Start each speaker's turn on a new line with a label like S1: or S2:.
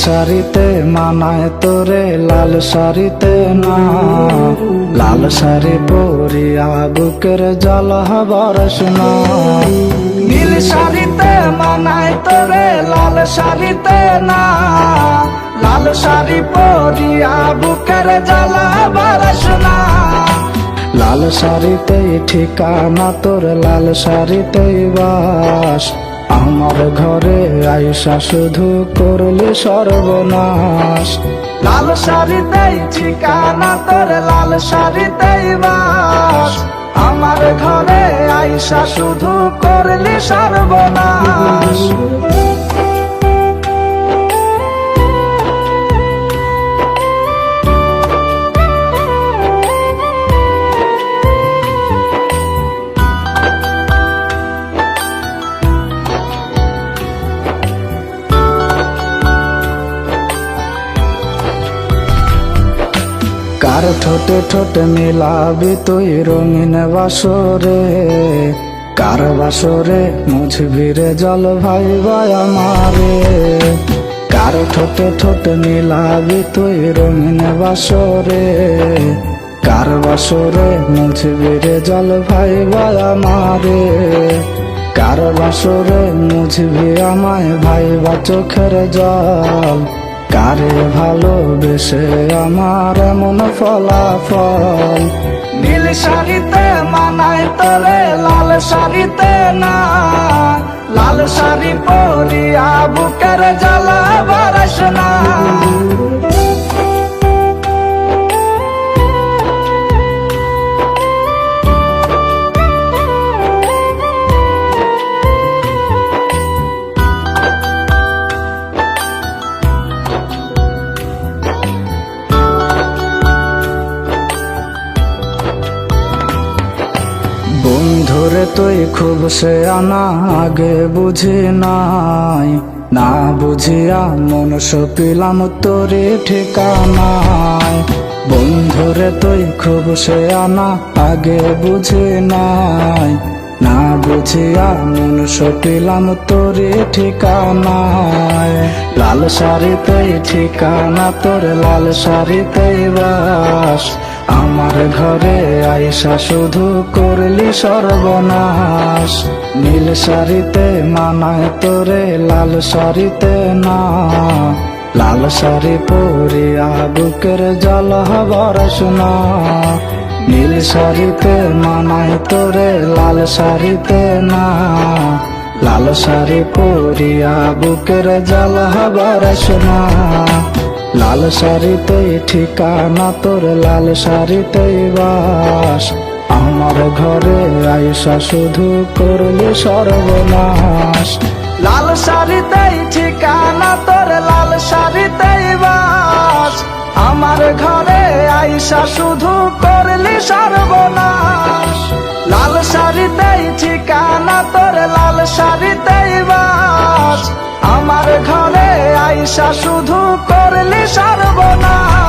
S1: শাড়িতে মানায় তোরে লাল শাড়িতে না, লাল শাড়ি পরিয়া বুকের জল বরস না। নীল শাড়িতে মানায় তোরে লাল শাড়িতে না, লাল শাড়ি পরিয়া বুকের জল বরস না। লাল শাড়িতেই ঠিকানা তোর, লাল শাড়িতেই বাস, আমার ঘরে আইসা শুধু করলি সর্বনাশ। লাল শাড়িতেই ঠিকানা তোর, লাল শাড়িতেই বাস, আমার ঘরে আইসা শুধু করলি সর্বনাশ। কার ঠোঁটে ঠোঁটে মিলাবি তুই রঙিন বাসরে, কার বাসরে মুছবি রে জল ভাই আমারে। কার ঠোঁটে ঠোঁটে মিলাবি তুই রঙিন বাসরে, কার বাসরে মুছবি রে জল ভাই আমারে। কার বাসরে মুছবি আমায় ভাইবা চোখের জল, কারে ভালোবেসে আমার এমন ফলাফল। নীল শাড়িতে মানায় তোরে লাল শাড়িতে না, লাল শাড়ি পরিয়া বুকের জ্বালা বরস না। বন্ধুরে তুই খুব সে আনা আগে বুঝি নাই, না বুঝিয়া মন সপিলাম তোরে ঠিকানায়। বন্ধুরে তুই খুব সে আনা আগে বুঝি নাই, না বুঝিয়া মন সপিলাম তোরে ঠিকানায়। লাল শাড়িতেই ঠিকানা তোর, লাল শাড়িতেই বাস, আমার ঘরে আইসা শুধু করলি সর্বনাশ। নীল শাড়িতে মানায় তোরে লাল শাড়িতে না, লাল শাড়ি পরিয়া বুকের জল বরস না। নীল শাড়িতে মানায় তোরে লাল শাড়িতে না, লাল শাড়ি পরিয়া বুকের জল বরস না। লাল শাড়িতেই ঠিকানা তোর, লাল শাড়িতেই বাস, আমার ঘরে আইসা শুধু করলি সর্বনাশ। লাল শাড়িতেই ঠিকানা তোর, লাল শাড়িতেই বাস, আমার ঘরে আইসা শুধু করলি সর্বনাশ। লাল শাড়িতেই ঠিকানা তোর, লাল শাড়িতেই বাস, আমার ঘরে আইসা শুধু করলি সর্বনাশ।